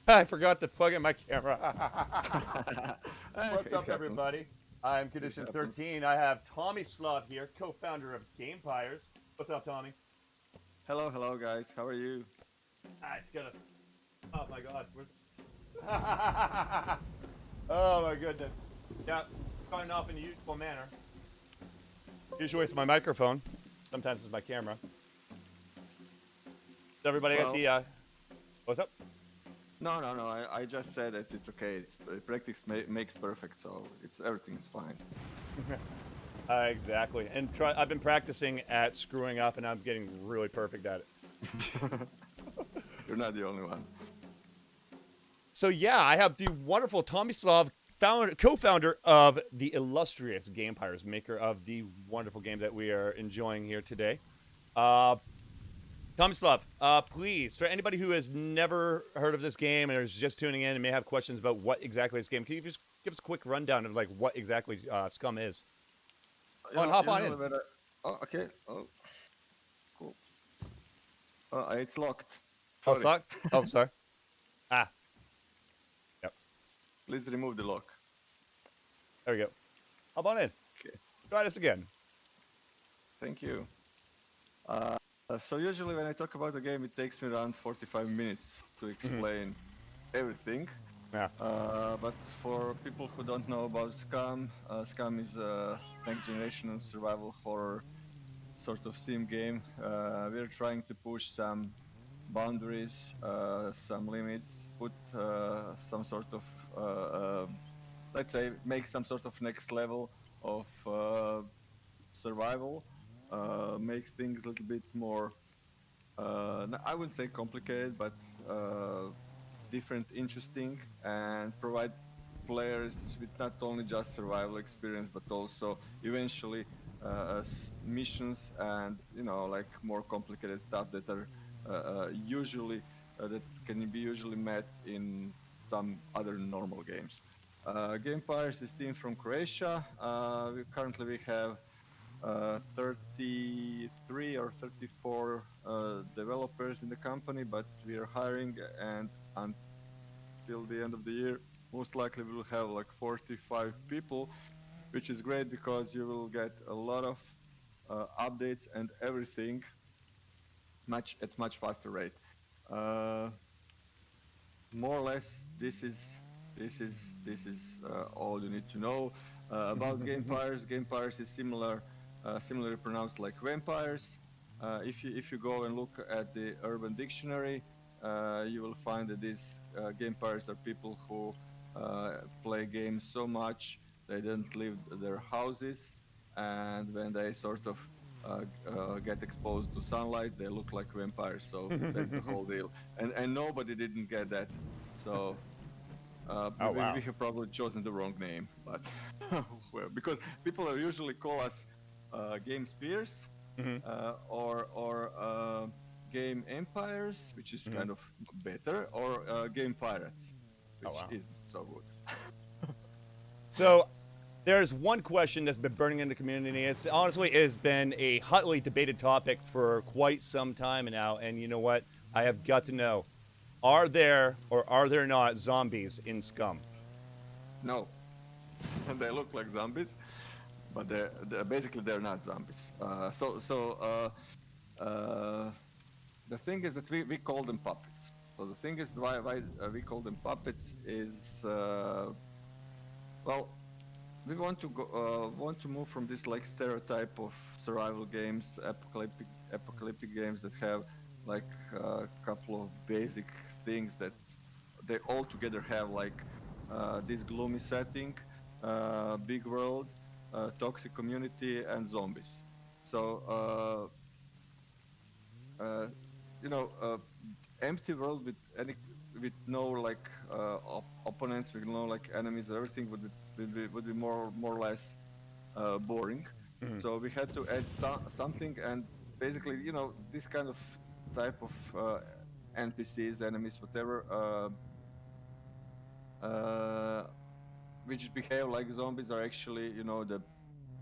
I forgot to plug in my camera. What's It up, happens. everybody? I'm It Condition happens. 13. I have Tomislav here, co-founder of Gamepires. What's up, Tommy? Hello, hello, guys. How are you? It's gonna. Oh my God. Oh my goodness. Yeah, starting off in the usual manner. Usually it's my microphone. Sometimes it's my camera. Does everybody get Well, the? What's up? no. I just said that it's okay. It's practice makes perfect, so it's everything's fine. Exactly. And I've been practicing at screwing up, and I'm getting really perfect at it. You're not the only one. So yeah, I have the wonderful Tomislav, co-founder of the illustrious Gamepires, maker of the wonderful game that we are enjoying here today. Tomislav, please, for anybody who has never heard of this game and is just tuning in and may have questions about what exactly this game, can you just give us a quick rundown of like what exactly Scum is? You Oh, and know, hop on usually in. when I... Oh, okay. Oh, cool. It's locked. Oh, Sorry. Slock? Oh, sorry. Ah, yep. Please remove the lock. There we go. Hop on in. Okay. Try this again. Thank you. So usually when I talk about the game, it takes me around 45 minutes to explain everything. Yeah. But for people who don't know about Scum, Scum is a next generation survival horror sort of sim game. We're trying to push some boundaries, some limits, put some sort of, let's say, make some sort of next level of survival, make things a little bit more, I wouldn't say complicated, but different, interesting, and provide players with not only just survival experience, but also eventually missions and like more complicated stuff that are usually that can be usually met in some other normal games. Gamepires is team from Croatia. Currently we have 33 or 34 developers in the company, but we are hiring, and until the end of the year, most likely we will have like 45 people, which is great because you will get a lot of updates and everything at much faster rate. Uh, More or less, this is all you need to know about Gamepires. Gamepires is similarly pronounced like vampires. If you go and look at the Urban Dictionary, you will find that these Gamepires are people who play games so much they don't leave their houses, and when they sort of get exposed to sunlight, they look like vampires. So that's the whole deal. And nobody didn't get that. So Oh, wow. we have probably chosen the wrong name, but well, because people are usually call us Game Spears or Game Empires, which is kind of better, or Game Pirates, Oh, which wow. isn't so good. So there's one question that's been burning in the community. It's honestly it has been a hotly debated topic for quite some time now. And you know what? I have got to know: are there or are there not zombies in Scum? No, they look like zombies, but they're not zombies. The thing is that we call them puppets. So the thing is why we call them puppets is well, we want to move from this like stereotype of survival games, apocalyptic games that have like a couple of basic things that they all together have, like this gloomy setting, big world, toxic community, and zombies. So uh, you know, empty world with no like opponents, with no like enemies, everything would be more or less boring. So we had to add something, and basically, this kind of type of NPCs, enemies, whatever, which behave like zombies, are actually,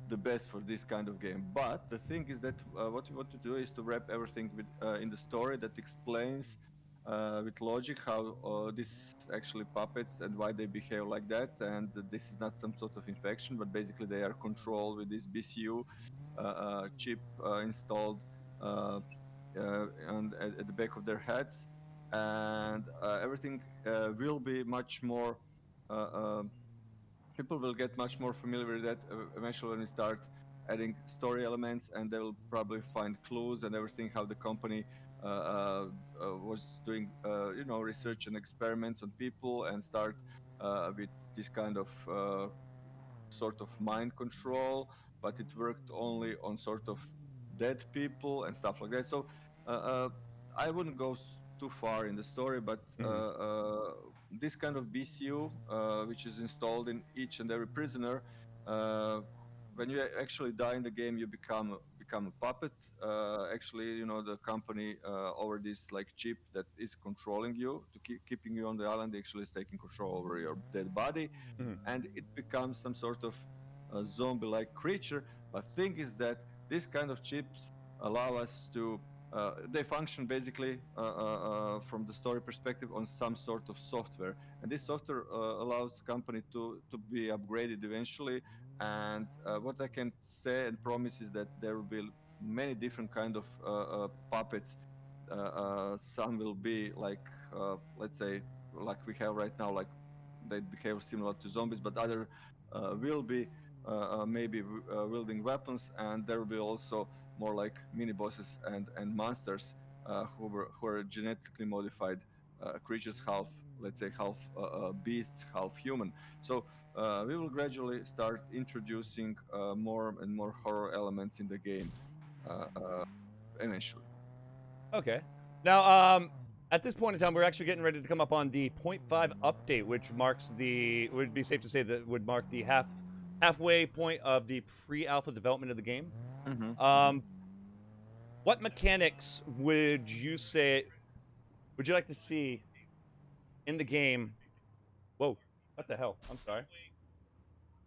the best for this kind of game. But the thing is that what we want to do is to wrap everything in the story that explains with logic how this actually puppets and why they behave like that, and this is not some sort of infection, but basically they are controlled with this BCU chip installed and at the back of their heads, and everything will be much more. People will get much more familiar with that eventually when we start adding story elements, and they will probably find clues and everything how the company was doing research and experiments on people, and start with this kind of sort of mind control, but it worked only on sort of dead people and stuff like that. So I wouldn't go too far in the story, but this kind of BCU, which is installed in each and every prisoner, when you actually die in the game, you become a puppet. Actually, the company over this like chip that is controlling you to keeping you on the island actually is taking control over your dead body, and it becomes some sort of zombie-like creature. But thing is that this kind of chips allow us to they function basically from the story perspective on some sort of software, and this software allows company to be upgraded eventually. And what I can say and promise is that there will be many different kind of puppets. Some will be like let's say like we have right now, like they behave similar to zombies, but other will be maybe wielding weapons, and there will be also more like mini bosses and monsters who are genetically modified creatures, half, let's say, half beasts, half human. So we will gradually start introducing more and more horror elements in the game eventually. Okay. Now, at this point in time, we're actually getting ready to come up on the 0.5 update, which marks would be safe to say that would mark the halfway point of the pre-alpha development of the game. What mechanics would you like to see in the game? Whoa, what the hell? I'm sorry.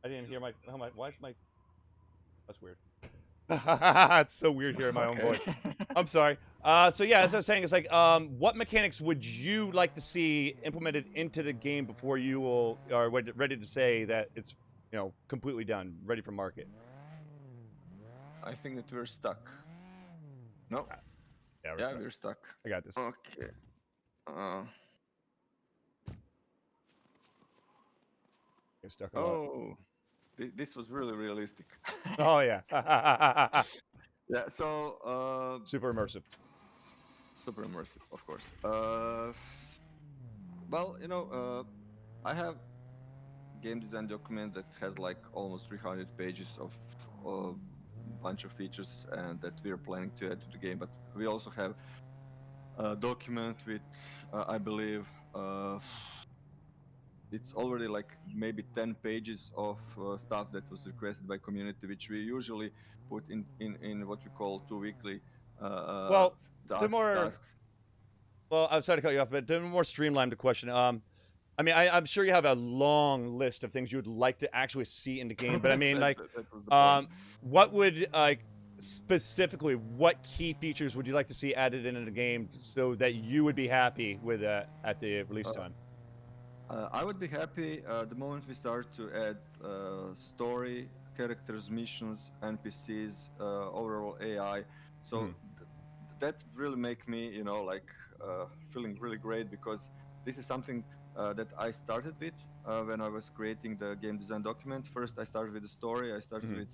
I didn't hear why is my, that's weird. It's so weird hearing my own Okay. voice. I'm sorry. So yeah, as I was saying, it's like, what mechanics would you like to see implemented into the game before you are ready to say that it's, completely done, ready for market? I think that we're stuck. No. Yeah, We're stuck. I got this. Okay. You're stuck a lot. Oh, this was really realistic. Oh yeah. Yeah. So Super immersive. super immersive, of course. Well, I have game design document that has like almost 300 pages of a bunch of features and that we're planning to add to the game. But we also have a document with, I believe, it's already like maybe 10 pages of stuff that was requested by community, which we usually put in what we call 2 weekly Well, the tasks. Well, I'm sorry to cut you off, but to more streamline the question, I mean, I'm sure you have a long list of things you would like to actually see in the game, but I mean, that was the point. what would specifically, what key features would you like to see added into the game so that you would be happy with at the release time? I would be happy the moment we start to add story, characters, missions, NPCs, overall AI. So that really make me, feeling really great, because this is something that I started with when I was creating the game design document. First, I started with the story. I started with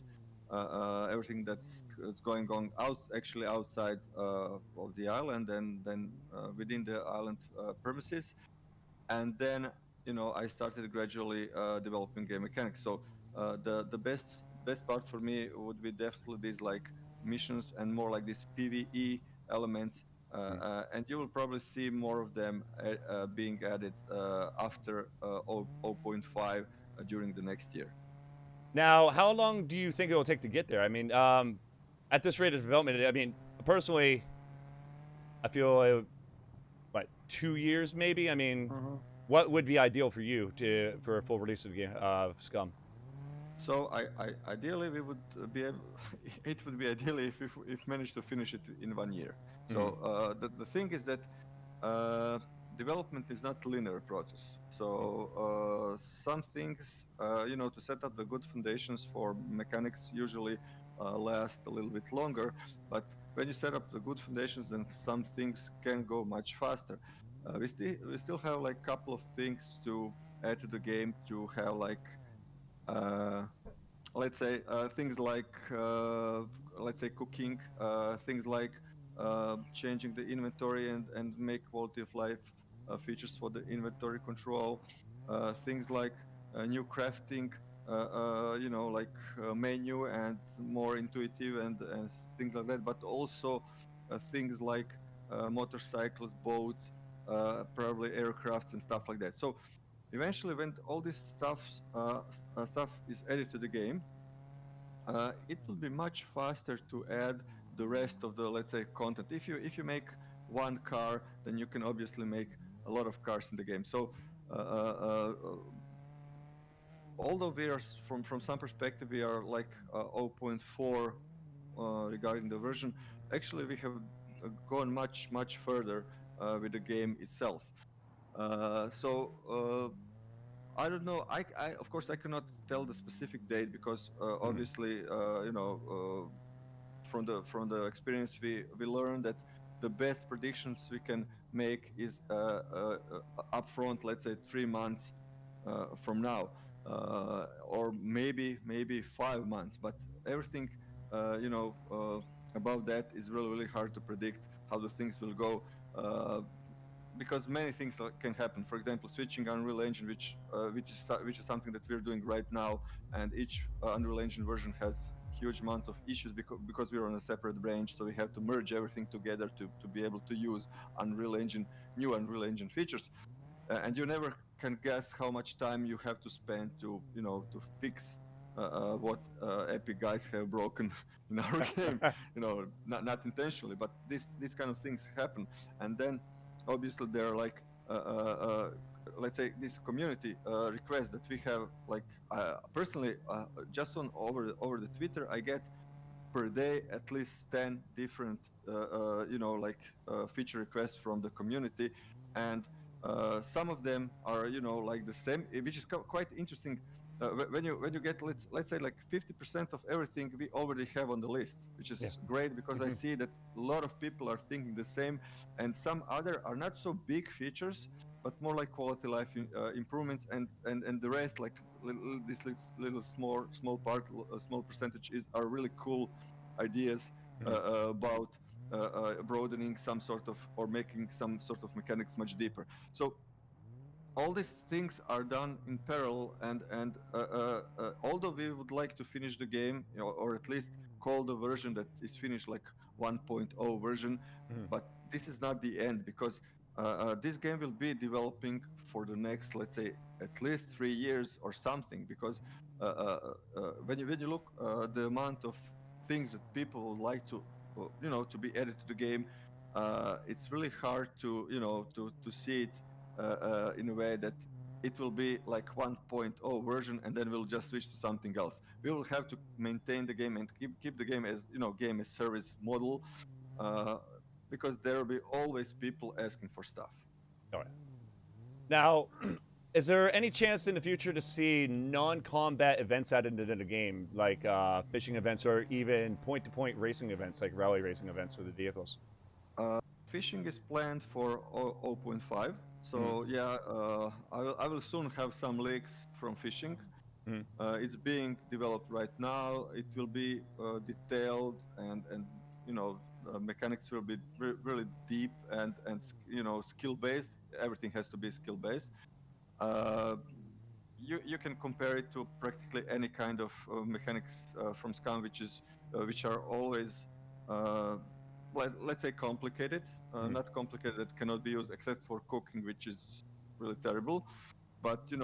everything that's going on actually outside of the island, and then within the island premises, and then I started gradually developing game mechanics. So the best part for me would be definitely these like missions and more like these PvE elements, and you will probably see more of them being added after 0.5 during the next year. Now, how long do you think it will take to get there? I mean, at this rate of development, I mean, personally, I feel what, 2 years maybe? I mean, what would be ideal for you for a full release of the game of Scum? So ideally we would be able, it would be ideally if managed to finish it in 1 year. So the thing is that uh, development is not a linear process. So some things, to set up the good foundations for mechanics usually last a little bit longer. But when you set up the good foundations, then some things can go much faster. We still have like a couple of things to add to the game to have like uh, let's say things like let's say cooking, things like changing the inventory and make quality of life features for the inventory control, things like new crafting, like menu and more intuitive and things like that, but also things like motorcycles, boats, probably aircrafts and stuff like that. So eventually, when all this stuff is added to the game, it will be much faster to add the rest of the, let's say, content. If you make one car, then you can obviously make a lot of cars in the game. So uh, uh, uh, although we are from some perspective we are like zero point 0.4 regarding the version, actually we have gone much further with the game itself. So I don't know. I of course I cannot tell the specific date because obviously from the experience we learned that the best predictions we can make is upfront, let's say 3 months from now, or maybe 5 months. But everything above that is really hard to predict how the things will go. Because many things can happen. For example, switching Unreal Engine, which is something that we're doing right now, and each Unreal Engine version has huge amount of issues because we're on a separate branch, so we have to merge everything together to be able to use Unreal Engine, new Unreal Engine features. And you never can guess how much time you have to spend to fix what epic guys have broken in our game. Not intentionally, but these kind of things happen. And then obviously there are like let's say this community requests that we have. Like personally, just on over the Twitter, I get per day at least 10 different feature requests from the community. And some of them are like the same, which is quite interesting. When you get, let's say like 50% of everything we already have on the list, which Yeah. is great because I see that a lot of people are thinking the same. And some other are not so big features, but more like quality life improvements, and the rest, like this little small percentage is are really cool ideas about broadening some sort of, or making some sort of mechanics much deeper. So all these things are done in parallel, and although we would like to finish the game, or at least call the version that is finished like 1.0 version, but this is not the end, because this game will be developing for the next, let's say, at least 3 years or something. Because when you look the amount of things that people would like to be added to the game, it's really hard to see it in a way that it will be like 1.0 version and then we'll just switch to something else. We will have to maintain the game and keep the game as game as service model, uh, because there will be always people asking for stuff. All right. Now, is there any chance in the future to see non-combat events added into the game, like fishing events or even point-to-point racing events, like rally racing events with the vehicles? Fishing is planned for 0.5. Mm-hmm. So yeah, I will soon have some leaks from fishing. Mm-hmm. It's being developed right now. It will be detailed, and mechanics will be really deep and skill based. Everything has to be skill based. Uh, you can compare it to practically any kind of mechanics from Scum, which are always uh, let's say complicated, not complicated, that cannot be used except for cooking, which is really terrible. But we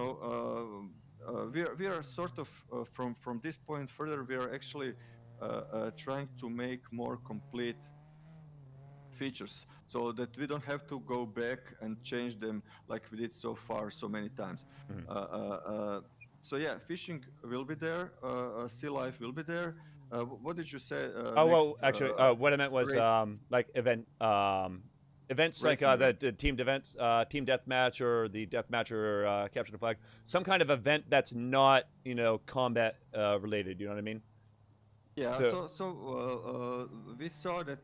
are sort of from this point further, we are actually trying to make more complete features so that we don't have to go back and change them like we did so far so many times. Mm-hmm. Uh, uh, uh, so yeah, fishing will be there, sea life will be there. What did you say Oh next? well, actually, what I meant was Race. like event. events like Racing event. the team events, team deathmatch or the deathmatch or capture the flag, some kind of event that's not, you know, combat related. You know what I mean? Yeah, So, we saw that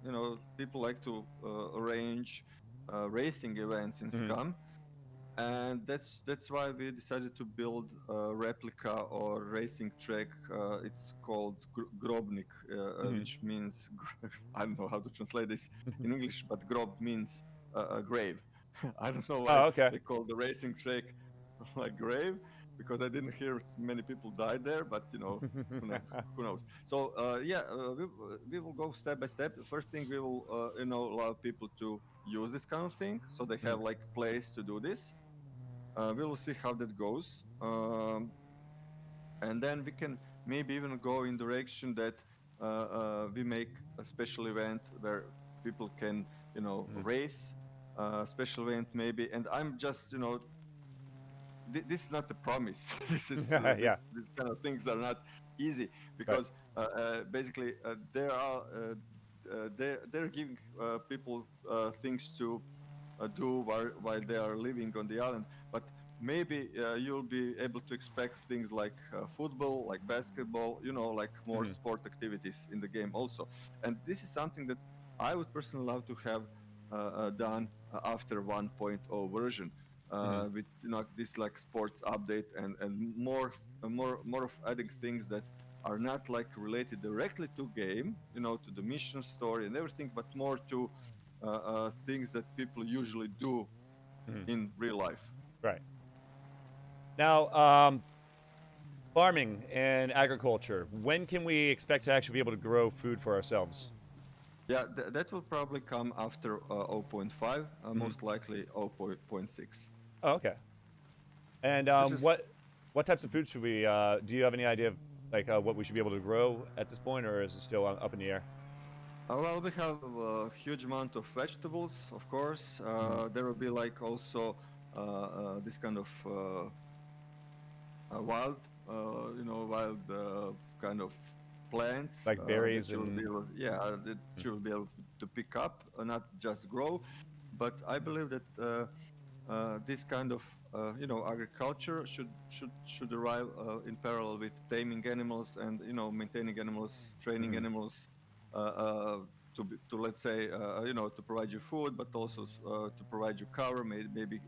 you know, people like to arrange racing events in mhm, Scum, and that's why we decided to build a replica or racing track. It's called Grobnik, mhm. which means I don't know how to translate this in English, but grob means a grave. I don't know why Oh, okay. they call the racing track like grave, because I didn't hear many people died there, but you know, who knows? Who knows? So yeah, we will go step by step. First thing, we will you know, allow people to use this kind of thing, so they Mhm, have like place to do this. We will see how that goes, and then we can maybe even go in direction that we make a special event where people can, you know, mhm. race. Special event maybe, and I'm just, you know, this is not a promise. This is Yeah, these kind of things are not easy, right. because basically there are they're giving people things to do while they are living on the island. But maybe you'll be able to expect things like football, like basketball, you know, like more Mhm, sport activities in the game also. And this is something that I would personally love to have done after 1.0 version. mhm, With, you know, this like sports update, and more of adding things that are not like related directly to game, you know, to the mission story and everything, but more to things that people usually do mhm. in real life. Right. Now, farming and agriculture. When can we expect to actually be able to grow food for ourselves? Yeah, that will probably come after zero point 0.5, Mhm. most likely zero point 0.6. Oh, okay. And This is what types of food should we? Do you have any idea of like what we should be able to grow at this point, or is it still up in the air? well, we have a huge amount of vegetables, of course. Mhm. There will be like also this kind of wild, you know, wild kind of plants Like berries that you will be and. able, yeah, that you will be able to pick up, not just grow. But I believe that this kind of you know, agriculture should arrive in parallel with taming animals, and you know, maintaining animals, training Mhm. animals, uh, uh, to let's say you know, to provide you food, but also to provide you cover, maybe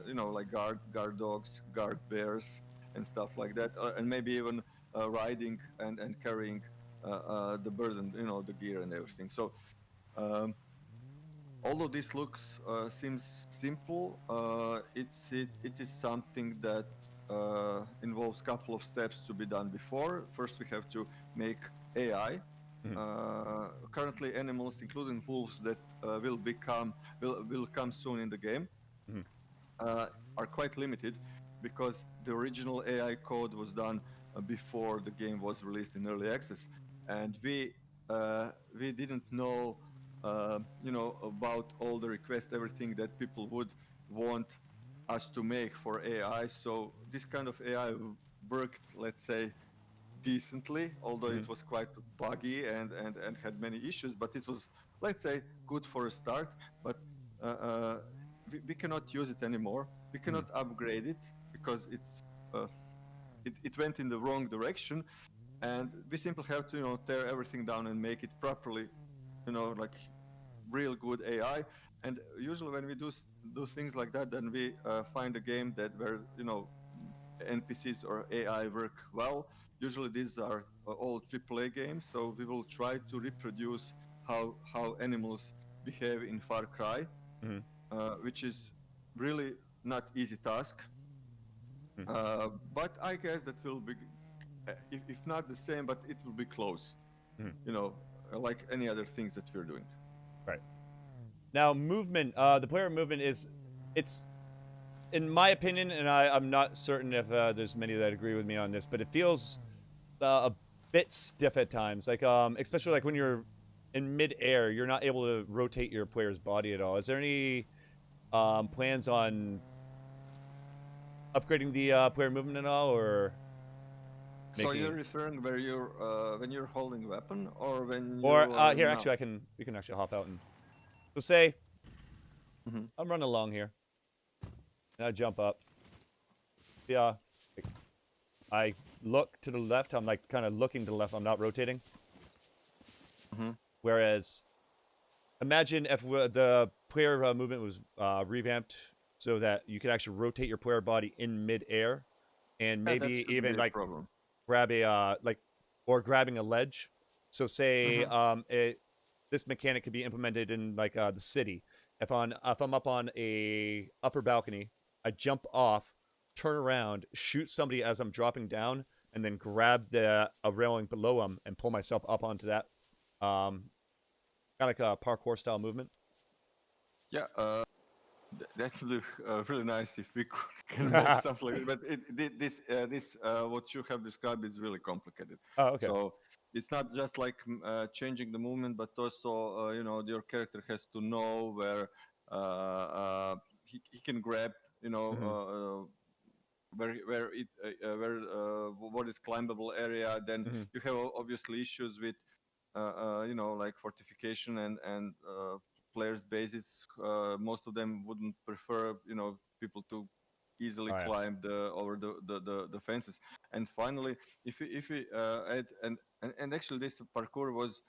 you know, like guard dogs, guard bears, and stuff like that, and maybe even riding and carrying the burden, you know, the gear and everything. So um, although this looks seems simple, it is something that involves a couple of steps to be done before. First, we have to make AI. Mhm. Currently, animals, including wolves, that will come soon in the game, Mhm. uh, are quite limited, because the original AI code was done before the game was released in early access, and we didn't know, you know, about all the requests, everything that people would want us to make for AI. So this kind of AI worked, let's say, decently, although it Mhm. was quite buggy and had many issues. But it was, let's say, good for a start. But we cannot use it anymore. We Mhm. cannot upgrade it, because uh, it went in the wrong direction, and we simply have to, you know, tear everything down and make it properly, you know, like real good AI. And usually when we do things like that, then we find a game that where, you know, NPCs or AI work well. Usually these are all AAA games, so we will try to reproduce how animals behave in Far Cry, Mhm. which is really not easy task. Mhm. But I guess that will be, if not the same, but it will be close. Mhm. You know, like any other things that we're doing. Right. Now, movement. The player movement is, it's in my opinion, and I'm not certain if there's many that agree with me on this, but it feels a bit stiff at times. Like especially like when you're in mid-air, you're not able to rotate your player's body at all. Is there any plans on upgrading the player movement at all, or So making you're it? referring where you're when you're holding a weapon, or when Or you are here, not? actually, we can actually hop out and. So say Mm-hmm. I'm running along here, and I jump up. Yeah, I look to the left. I'm like kind of looking to the left. I'm not rotating. Mm-hmm. Whereas, imagine if the player movement was revamped so that you could actually rotate your player body in mid-air, and Yeah, that maybe shouldn't even be a like problem. grab a or grabbing a ledge. So say Mm-hmm. this mechanic could be implemented in like the city. If I'm up on a upper balcony, I jump off, turn around, shoot somebody as I'm dropping down, and then grab a railing below them and pull myself up onto that. Kind of like a parkour style movement. Yeah, that would be really nice if we can make something like that. But what you have described is really complicated. Oh, okay. So it's not just like changing the movement, but also your character has to know where he can grab, Mm-hmm. where what is climbable area. Then Mm-hmm. you have obviously issues with like fortification and players' bases. Most of them wouldn't prefer, people to easily Oh yeah. climb over the fences. And finally, if we add and actually this parkour was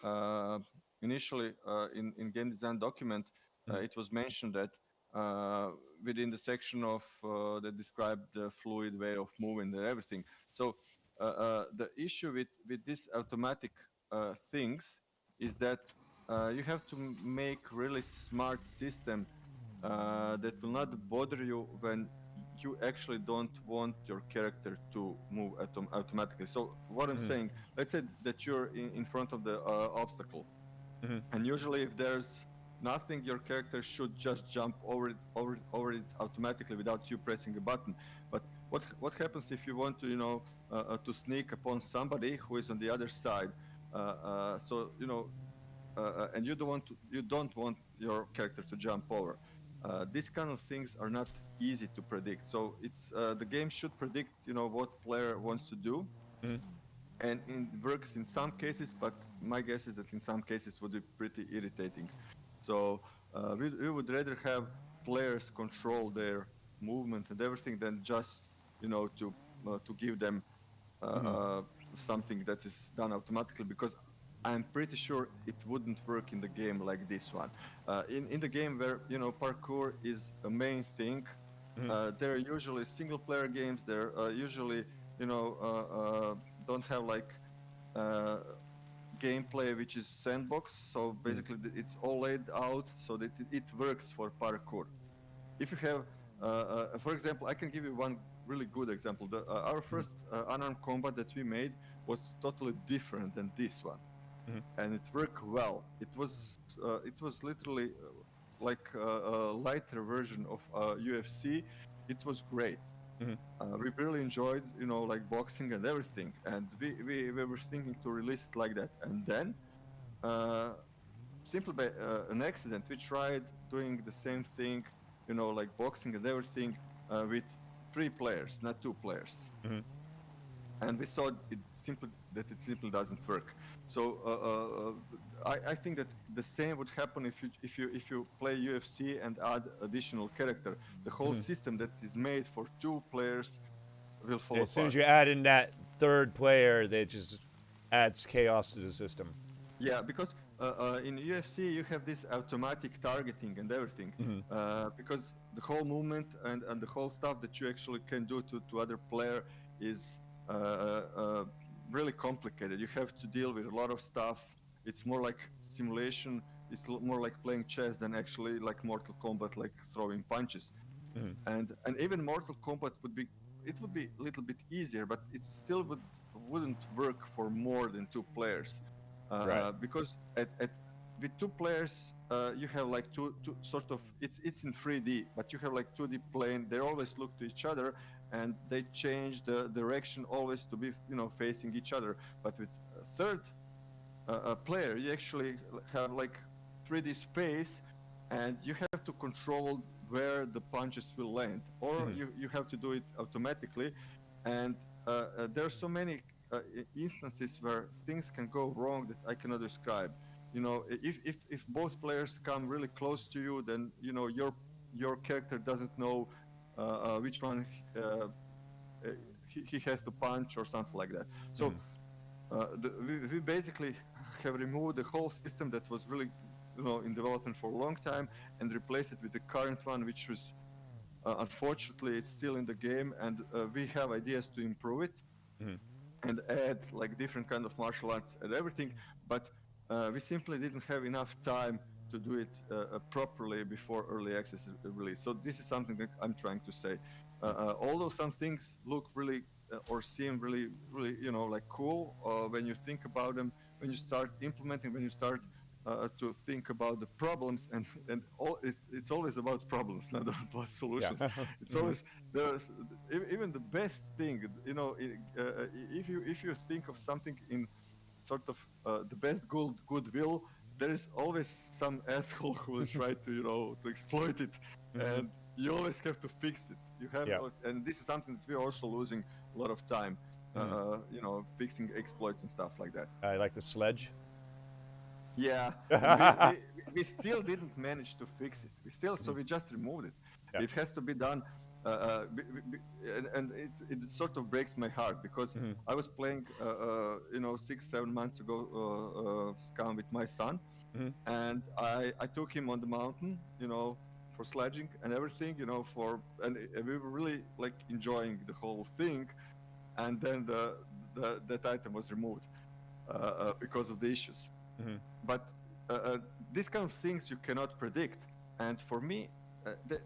uh, initially in game design document, Mm-hmm. it was mentioned that uh, within the section of that described the fluid way of moving and everything. So the issue with this automatic things is that you have to make really smart system that will not bother you when you actually don't want your character to move automatically. So what I'm Mm-hmm. saying, let's say that you're in front of the obstacle, Mm-hmm. and usually if there's nothing, your character should just jump over it automatically without you pressing a button. But what happens if you want to to sneak upon somebody who is on the other side? So and you don't want your character to jump over. These kind of things are not easy to predict. So it's the game should predict what player wants to do, Mm-hmm. and it works in some cases. But my guess is that in some cases would be pretty irritating. So we would rather have players control their movement and everything than just to give them uh, Mm-hmm. uh, something that is done automatically, because I'm pretty sure it wouldn't work in the game like this one. In the game where parkour is a main thing, Mm-hmm. they're usually single player games. They're usually you know uh, uh, don't have like uh, gameplay which is sandbox. So Mm-hmm. basically, it's all laid out so that it works for parkour. If you have, for example, I can give you one really good example. Our first unarmed combat that we made was totally different than this one, Mm-hmm. and it worked well. It was literally like a lighter version of UFC. It was great. Mm-hmm. We really enjoyed, like boxing and everything, and we were thinking to release it like that. And then, uh, simply by an accident, we tried doing the same thing, like boxing and everything, with 3 players, not 2 players, Mm-hmm. and we saw it simply doesn't work. So I think that the same would happen if you play UFC and add additional character. The whole Mm-hmm. system that is made for 2 players will fall As soon as apart. you add in that third player, that just adds chaos to the system. Yeah, because in UFC you have this automatic targeting and everything, Mm-hmm. because the whole movement and the whole stuff that you actually can do to other player is uh, really complicated. You have to deal with a lot of stuff. It's more like simulation. It's more like playing chess than actually like Mortal Kombat, like throwing punches. Mm-hmm. And even Mortal Kombat would be a little bit easier, but it still wouldn't work for more than 2 players, Right. because at with 2 players you have like two sort of, it's in 3D, but you have like 2D plane. They always look to each other, and they change the direction always to be facing each other. But with a third player, you actually have like 3D space, and you have to control where the punches will land, or Mm-hmm. you have to do it automatically. And there are so many instances where things can go wrong that I cannot describe. if both players come really close to you, then your character doesn't know which one he has to punch or something like that. So we basically have removed the whole system that was really in development for a long time and replaced it with the current one, which was unfortunately it's still in the game, and we have ideas to improve it and add like different kind of martial arts and everything, but we simply didn't have enough time to do it properly before early access release. So this is something that I'm trying to say. Although some things look really or seem really, really, like cool when you think about them, when you start implementing, when you start to think about the problems, and it's always about problems, not about solutions. Yeah. It's always there's even the best thing, if you think of something in sort of the best goodwill, there is always some asshole who will try to to exploit it, and you always have to fix it. You have, Yeah. and this is something that we're also losing a lot of time, fixing exploits and stuff like that. I like the sledge. Yeah, and we still didn't manage to fix it. So we just removed it. Yeah. It has to be done, and it sort of breaks my heart because I was playing, 6-7 months ago, Scum with my son, and I took him on the mountain, for sledging and everything, and we were really like enjoying the whole thing, and then that item was removed because of the issues. But these kind of things you cannot predict, and for me,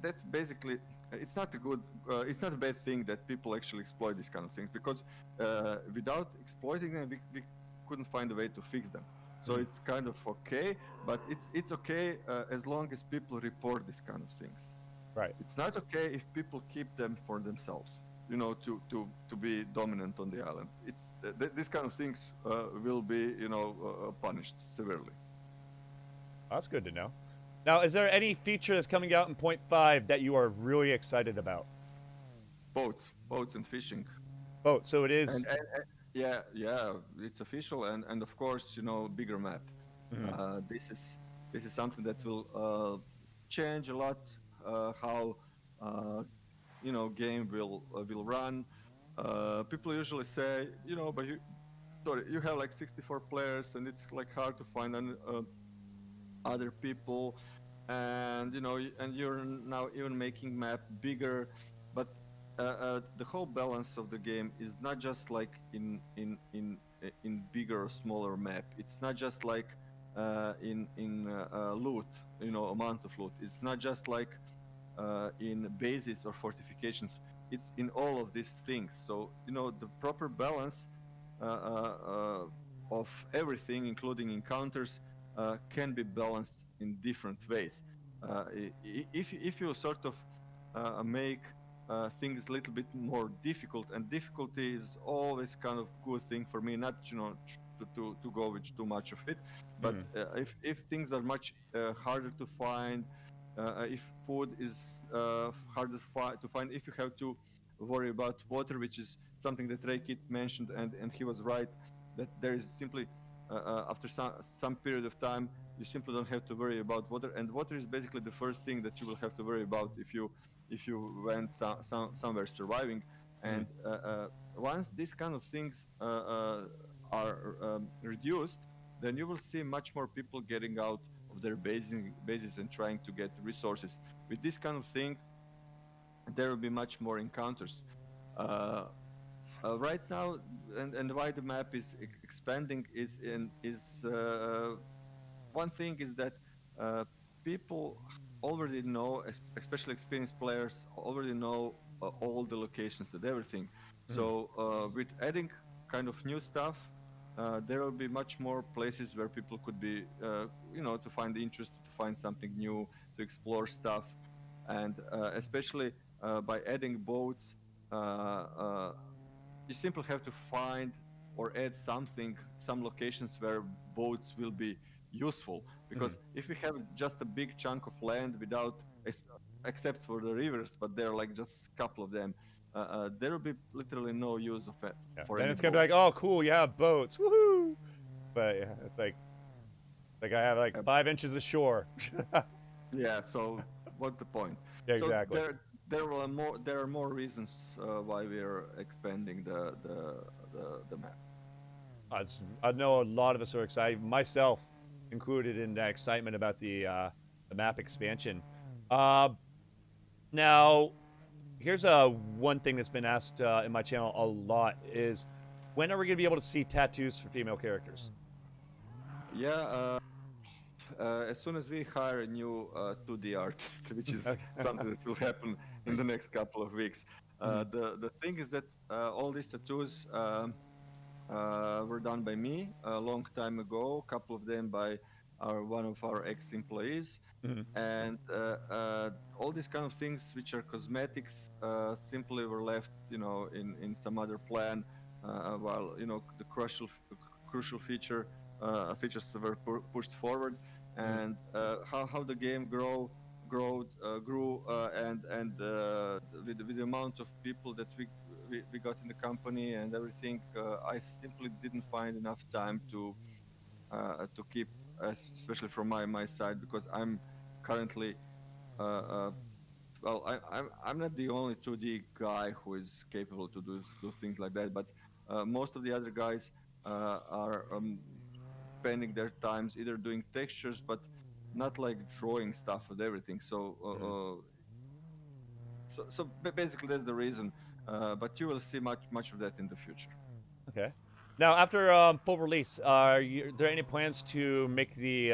that's basically it's not a bad thing that people actually exploit these kind of things, because without exploiting them, we couldn't find a way to fix them. So it's kind of okay, but it's okay as long as people report these kind of things. Right. It's not okay if people keep them for themselves, to be dominant on the island. It's these kind of things will be, punished severely. That's good to know. Now, is there any feature that's coming out in 0.5 that you are really excited about? Boats and fishing. Boat. So it is. And yeah, it's official, and of course, bigger map. This is something that will change a lot how game will run. People usually say, but you have like 64 players, and it's like hard to find other people, and and you're now even making map bigger, but the whole balance of the game is not just like in bigger or smaller map. It's not just like in loot, amount of loot. It's not just like in bases or fortifications. It's in all of these things. So the proper balance of everything, including encounters, can be balanced in different ways. If you sort of make things a little bit more difficult, and difficulty is always kind of good thing for me, not to go with too much of it, but if things are much harder to find, if food is harder to find, if you have to worry about water, which is something that Reykit mentioned, and he was right, that there is simply after some period of time you simply don't have to worry about water, and water is basically the first thing that you will have to worry about if you went somewhere surviving. And once these kind of things are reduced, then you will see much more people getting out of their bases and trying to get resources. With this kind of thing, there will be much more encounters. Right now, and why the map is expanding is one thing is that people already know, especially experienced players, already know all the locations and everything. So with adding kind of new stuff, there will be much more places where people could be, to find interest, to find something new, to explore stuff, and especially by adding boats, you simply have to find or add some locations where boats will be useful. Because if we have just a big chunk of land without, except for the rivers, but there are like just a couple of them, there will be literally no use of it for Then any it's gonna be boats. like, oh, cool, you have boats, woohoo! But yeah, it's like, Like I have like 5 inches of shore. Yeah. So what's the point? Yeah, So exactly. there are more reasons why we are expanding the map. I know a lot of us are excited, myself included in that excitement about the map expansion. Uh, Now, here's one thing that's been asked in my channel a lot is when are we gonna be able to see tattoos for female characters? Yeah. As soon as we hire a new 2D artist, which is Okay. something that will happen in the next couple of weeks. Mhm. The thing is that all these tattoos were done by me a long time ago. A couple of them by one of our ex-employees, Mhm. and all these kind of things, which are cosmetics, simply were left, in some other plan, while the crucial features were pushed forward, Mhm. and how the game grew, and with the amount of people that we got in the company and everything, I simply didn't find enough time to keep, especially from my side, because I'm currently well, I'm not the only 2D guy who is capable to do things like that, but most of the other guys are spending their times either doing textures, but not like drawing stuff with everything. Mhm. Basically that's the reason. But you will see much of that in the future. Okay. Now, after full release, are there any plans to make the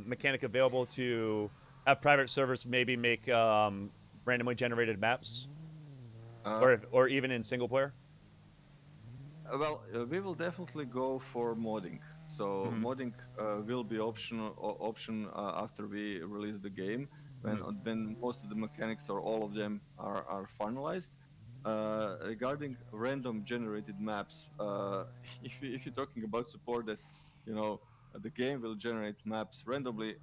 mechanic available to have private servers maybe make randomly generated maps, Uh, or even in single player? well, we will definitely go for modding. So Mm-hmm. modding will be option after we release the game, when Mm-hmm. most of the mechanics or all of them are finalized. Regarding random generated maps, if you're talking about support that, you know, the game will generate maps randomly,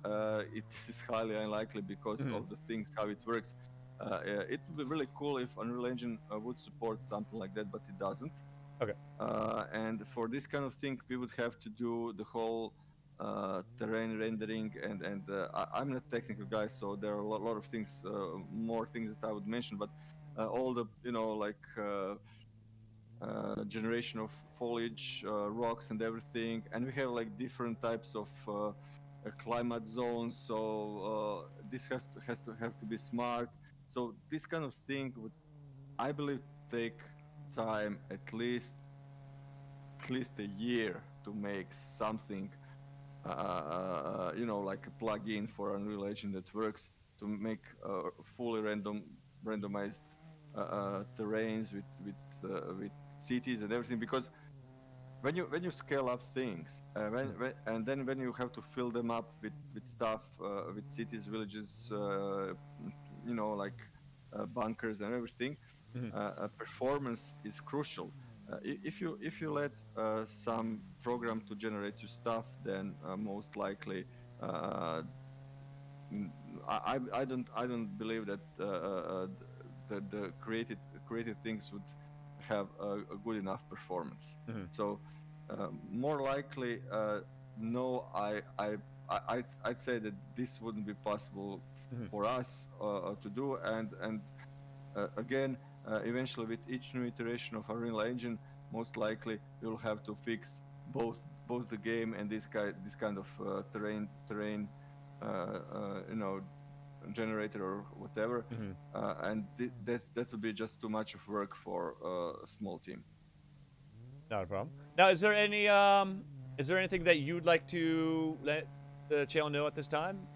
it is highly unlikely because Mm-hmm. of the things how it works. It would be really cool if Unreal Engine would support something like that, but it doesn't. Okay. And for this kind of thing, we would have to do the whole terrain rendering, and I'm not a technical guy, so there are a lot of things, more things that I would mention, but all the, like generation of foliage, rocks, and everything, and we have like different types of climate zones. So this has to be smart. So this kind of thing would, I believe, take time, at least a year to make something, like a plugin for Unreal Engine that works to make fully randomized terrains with cities and everything. Because when you scale up things, and then when you have to fill them up with stuff, with cities, villages, like bunkers and everything, Mm-hmm. performance is crucial. If you let some program to generate your stuff, then most likely, uh, n- I don't believe that the created things would have a good enough performance. Mm-hmm. So more likely, no. I'd say that this wouldn't be possible Mm-hmm. for us to do, and again, eventually with each new iteration of Unreal Engine, most likely we'll have to fix both the game and this kind of terrain, uh, generator or whatever, Mm-hmm. and that would be just too much of work for a small team. Not a problem. Now, is there anything that you'd like to let the channel know at this time?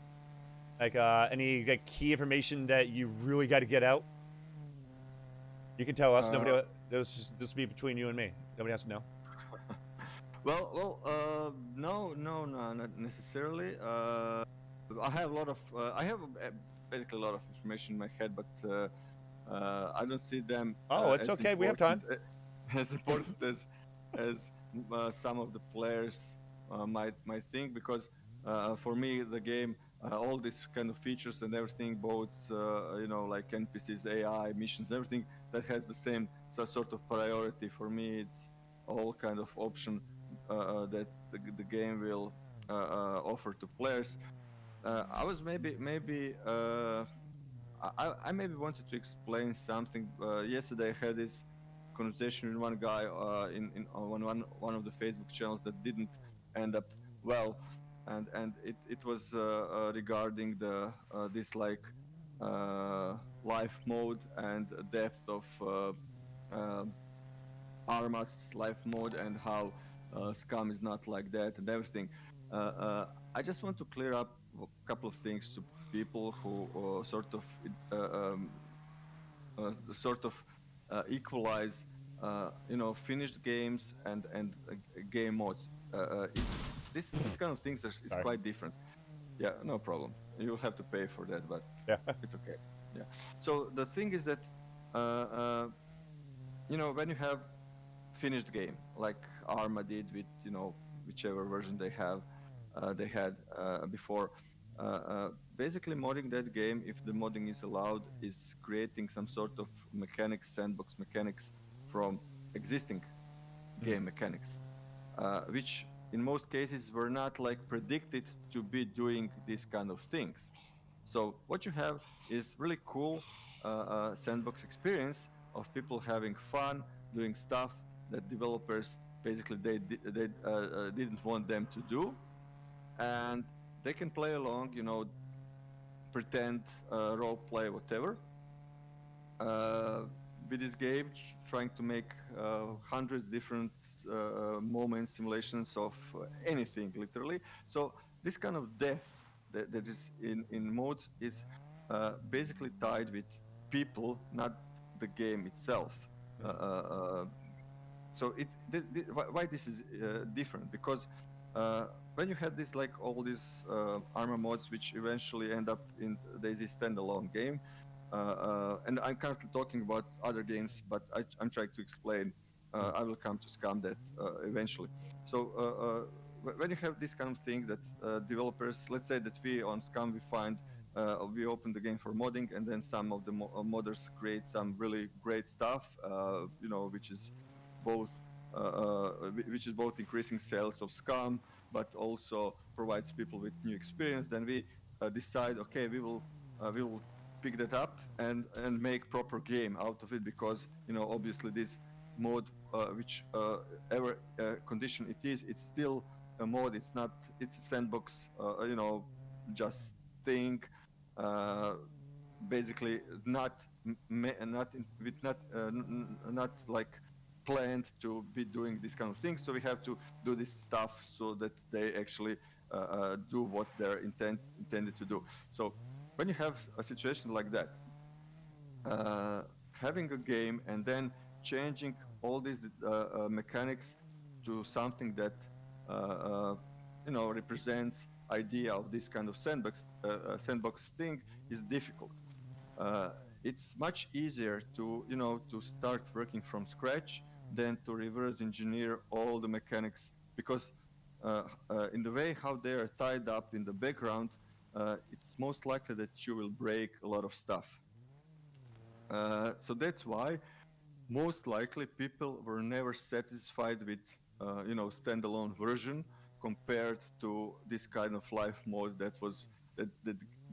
Like any like key information that you really got to get out? You can tell us. Nobody. Uh, This will be between you and me. Nobody has to know. no, not necessarily. I have basically a lot of information in my head, but I don't see them Oh, it's as okay. We have important time. as important as some of the players might think. Because for me, the game, all these kind of features and everything, both like NPCs, AI, missions, everything that has the same sort of priority. For me, it's all kind of option that the game will offer to players. I was I maybe wanted to explain something. Yesterday I had this conversation with one guy on one of the Facebook channels that didn't end up well, and it was regarding the this like life mode and depth of uh, Arma's life mode and how Scum is not like that and everything. I just want to clear up a couple of things to people who sort of equalize, finished games and game modes. This kind of things is Sorry. quite different. Yeah, no problem. You'll have to pay for that, but Yeah. it's okay. Yeah. So the thing is that, when you have finished game like Arma did with whichever version they had before. Basically, modding that game, if the modding is allowed, is creating some sort of mechanics, sandbox mechanics from existing game mechanics, which in most cases were not like predicted to be doing these kind of things. So what you have is really cool sandbox experience of people having fun doing stuff that developers basically they didn't want them to do, and they can play along, pretend, role play, whatever. Uh, with this game, trying to make hundreds different moments, simulations of anything, literally. So this kind of depth that is in modes is basically tied with people, not the game itself. So why this is different? Because when you had this like all these armor mods, which eventually end up in Daisy standalone game, and I'm currently talking about other games, but I'm trying to explain. I will come to Scum that eventually. So when you have this kind of thing that developers, let's say that we on Scum we open the game for modding, and then some of the modders create some really great stuff, which is both increasing sales of Scum, but also provides people with new experience. Then we decide, okay, we will pick that up and make proper game out of it, because obviously this mode, which ever condition it is, it's still a mode. It's a sandbox, just thing, uh, basically not like planned to be doing this kind of thing. So we have to do this stuff so that they actually do what they're intended to do. So when you have a situation like that, uh, having a game and then changing all these mechanics to something that represents idea of this kind of sandbox thing is difficult. Uh, it's much easier to start working from scratch than to reverse engineer all the mechanics, because in the way how they are tied up in the background, it's most likely that you will break a lot of stuff. So that's why most likely people were never satisfied with standalone version compared to this kind of life mode that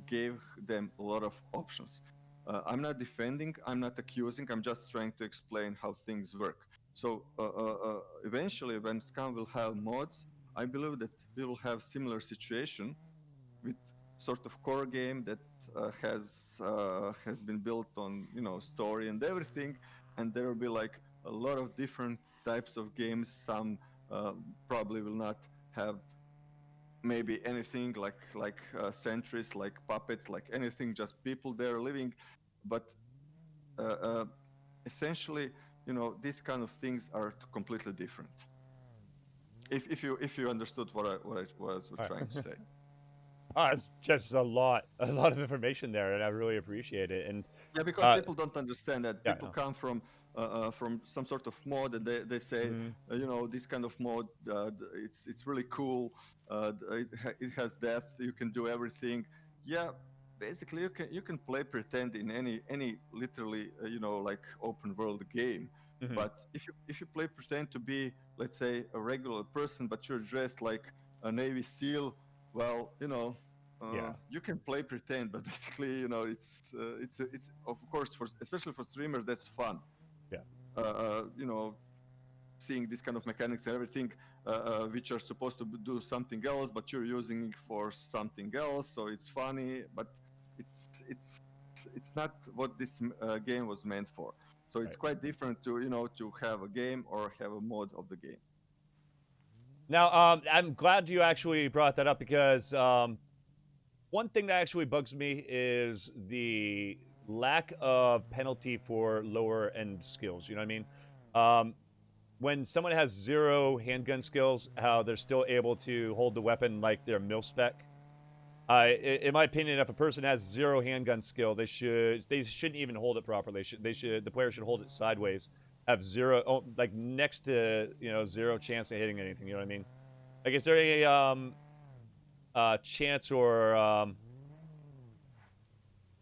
gave them a lot of options. I'm not defending, I'm not accusing, I'm just trying to explain how things work. So eventually, when Scum will have mods, I believe that we will have similar situation with sort of core game that has been built on story and everything, and there will be like a lot of different types of games. Some probably will not have maybe anything like sentries, like puppets, like anything, just people there living, but uh, uh, essentially, these kind of things are completely different. If you understood what I was trying to say. It's just a lot of information there, and I really appreciate it. And Yeah, because people don't understand that. yeah, People no. come from some sort of mod, and they say, this kind of mod, it's really cool. It has depth. You can do everything. Yeah, basically you can play pretend in any literally like open world game. Mhm. But if you play pretend to be, let's say, a regular person, but you're dressed like a Navy SEAL, well, Yeah. you can play pretend, but basically, it's of course especially for streamers that's fun. Yeah. Seeing this kind of mechanics and everything, which are supposed to do something else, but you're using it for something else, so it's funny, but it's not what this game was meant for. So it's Right. quite different to have a game or have a mode of the game. Now, I'm glad you actually brought that up because one thing that actually bugs me is the lack of penalty for lower end skills. You know what I mean? When someone has 0 handgun skills, how they're still able to hold the weapon like they're mil spec. In my opinion, if a person has 0 handgun skill, they shouldn't even hold it properly. The player should hold it sideways, have 0, like next to 0 chance of hitting anything. You know what I mean? Like, is there a chance or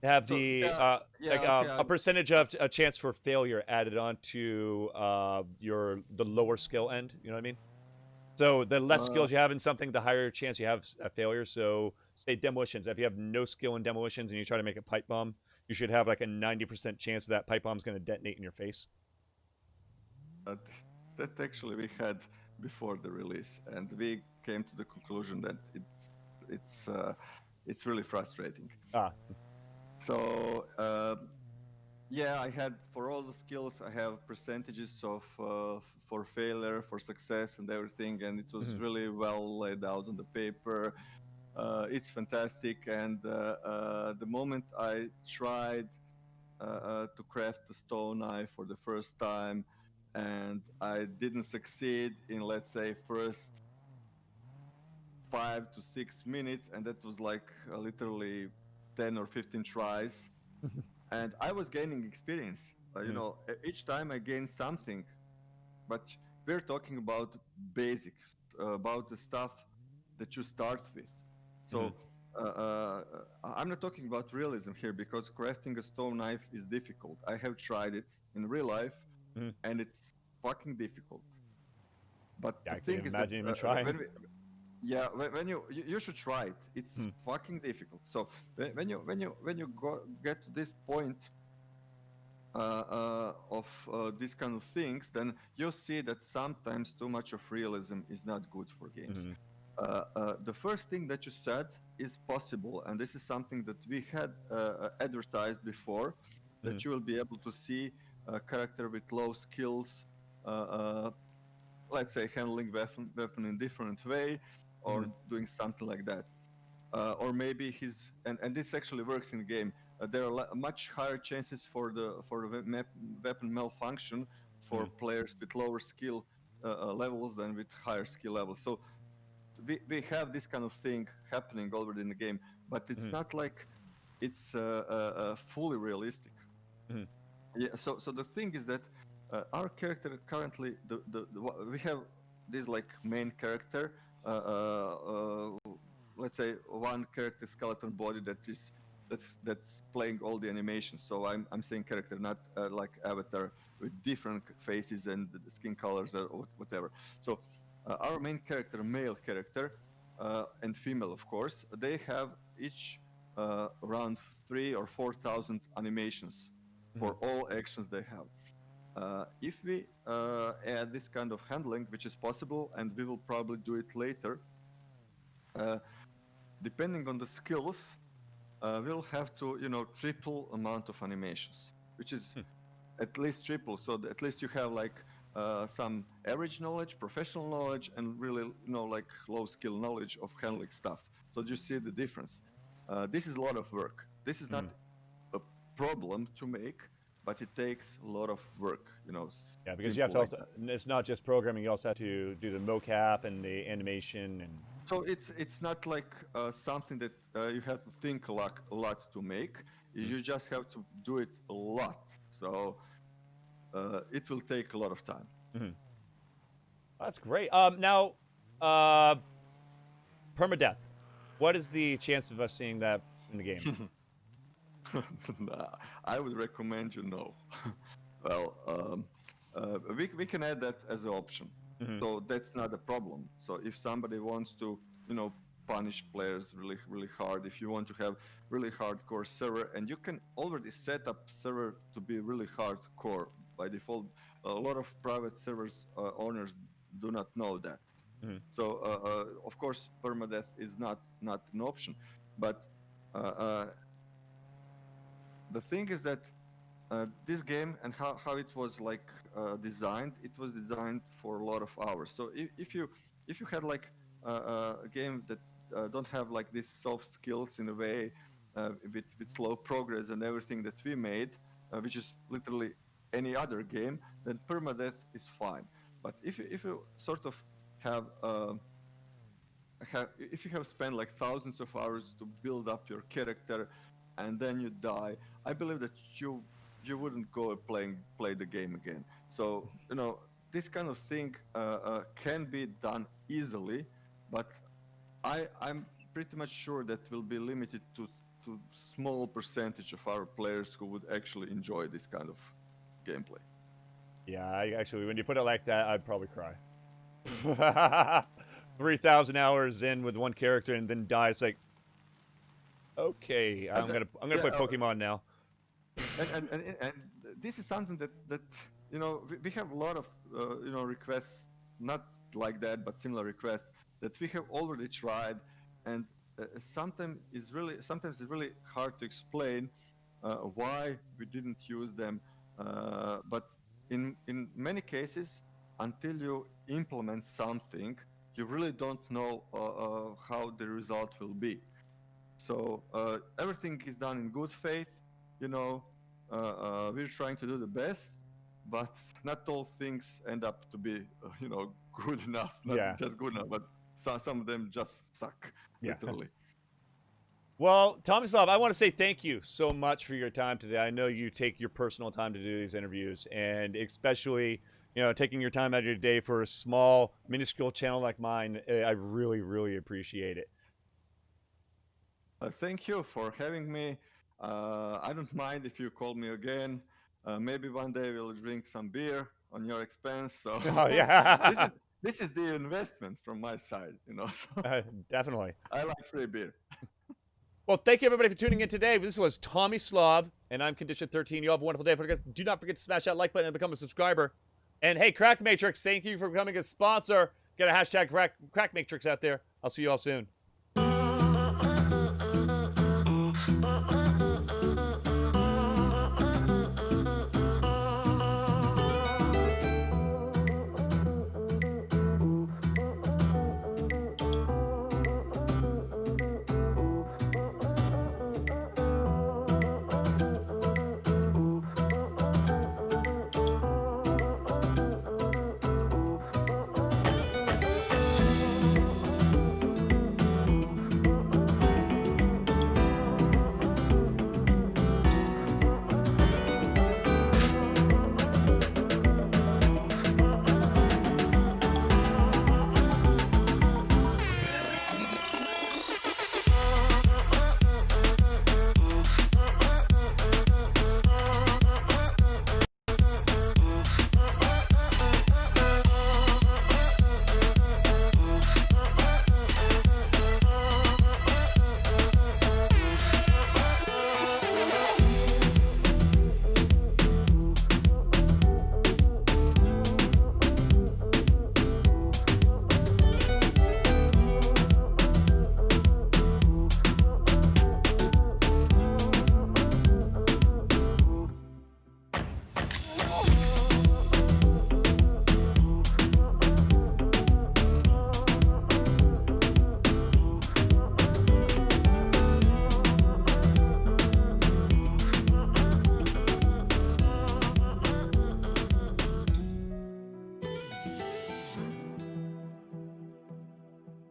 have So the okay, a percentage of a chance for failure added on to the lower skill end? You know what I mean? So the less skills you have in something, the higher chance you have a failure. So say demolitions. If you have no skill in demolitions and you try to make a pipe bomb, you should have like a 90% chance that pipe bomb's going to detonate in your face. that actually we had before the release, and we came to the conclusion that it's really frustrating. Ah. So yeah, I had for all the skills, I have percentages of for failure, for success, and everything, and it was really well laid out on the paper. It's fantastic, and the moment I tried to craft a stone knife for the first time, and I didn't succeed in, let's say, first 5 to 6 minutes, and that was like literally 10 or 15 tries. And I was gaining experience. Each time I gained something, but we're talking about basics, about the stuff that you start with. So I'm not talking about realism here, because crafting a stone knife is difficult. I have tried it in real life, and it's fucking difficult. But Yeah, the I thing can't is that imagine even trying. when you should try it, it's fucking difficult. So when you get to this point of these kind of things, then you'll see that sometimes too much of realism is not good for games. The first thing that you said is possible, and this is something that we had advertised before, that you will be able to see a character with low skills, let's say handling weapon in different way, or doing something like that. Or maybe and this actually works in the game. There are much higher chances for the weapon malfunction for players with lower skill levels than with higher skill levels. So we have this kind of thing happening already in the game, but it's not like it's fully realistic. Yeah. So the thing is that our character currently we have this like main character. Let's say one character skeleton body that's playing all the animations. So I'm saying character, not like avatar with different faces and the skin colors or whatever. So our main character, male character, and female, of course, they have each around 3,000 or 4,000 animations for all actions they have. If we add this kind of handling, which is possible, and we will probably do it later, depending on the skills, we'll have to, triple amount of animations, which is at least triple. So at least you have like some average knowledge, professional knowledge, and really, like low skill knowledge of handling stuff. So you see the difference. This is a lot of work. This is not a problem to make, but it takes a lot of work, Yeah, because you have to also, it's not just programming, you also have to do the mocap and the animation and... So it's not like something that you have to think a lot to make. You just have to do it a lot. So it will take a lot of time. That's great. Now, permadeath. What is the chance of us seeing that in the game? I would recommend no. Well, we can add that as an option. So that's not a problem. So if somebody wants to punish players really hard, if you want to have really hardcore server, and you can already set up server to be really hardcore by default. A lot of private servers owners do not know that. So of course permadeath is not an option, but the thing is that this game and how it was like designed, it was designed for a lot of hours. So if you had like a game that don't have like these soft skills in a way, with slow progress and everything that we made, which is literally any other game, then permadeath is fine. But if you sort of have if you have spent like thousands of hours to build up your character and then you die, I believe that you wouldn't go play the game again. So this kind of thing can be done easily, but I'm pretty much sure that will be limited to small percentage of our players who would actually enjoy this kind of gameplay. Yeah, actually, when you put it like that, I'd probably cry. 3,000 hours in with one character and then die. It's like, okay, I'm gonna play Pokemon now. And this is something that we have a lot of requests, not like that, but similar requests that we have already tried, and sometimes it's really hard to explain why we didn't use them. But in many cases, until you implement something, you really don't know how the result will be. So everything is done in good faith. We're trying to do the best, but not all things end up to be good enough. Not just good enough, but some of them just suck, literally. Well, Tomislav, I want to say thank you so much for your time today. I know you take your personal time to do these interviews, and especially taking your time out of your day for a small, minuscule channel like mine. I really, really appreciate it. Thank you for having me. I don't mind if you call me again. Maybe one day we'll drink some beer on your expense. So oh yeah, this is the investment from my side, So definitely. I like free beer. Well, thank you everybody for tuning in today. This was Tomislav, and I'm Condition 13. You all have a wonderful day. Do not forget to smash that like button and become a subscriber. And hey, Crack Matrix, thank you for becoming a sponsor. Get a hashtag Crack Matrix out there. I'll see you all soon.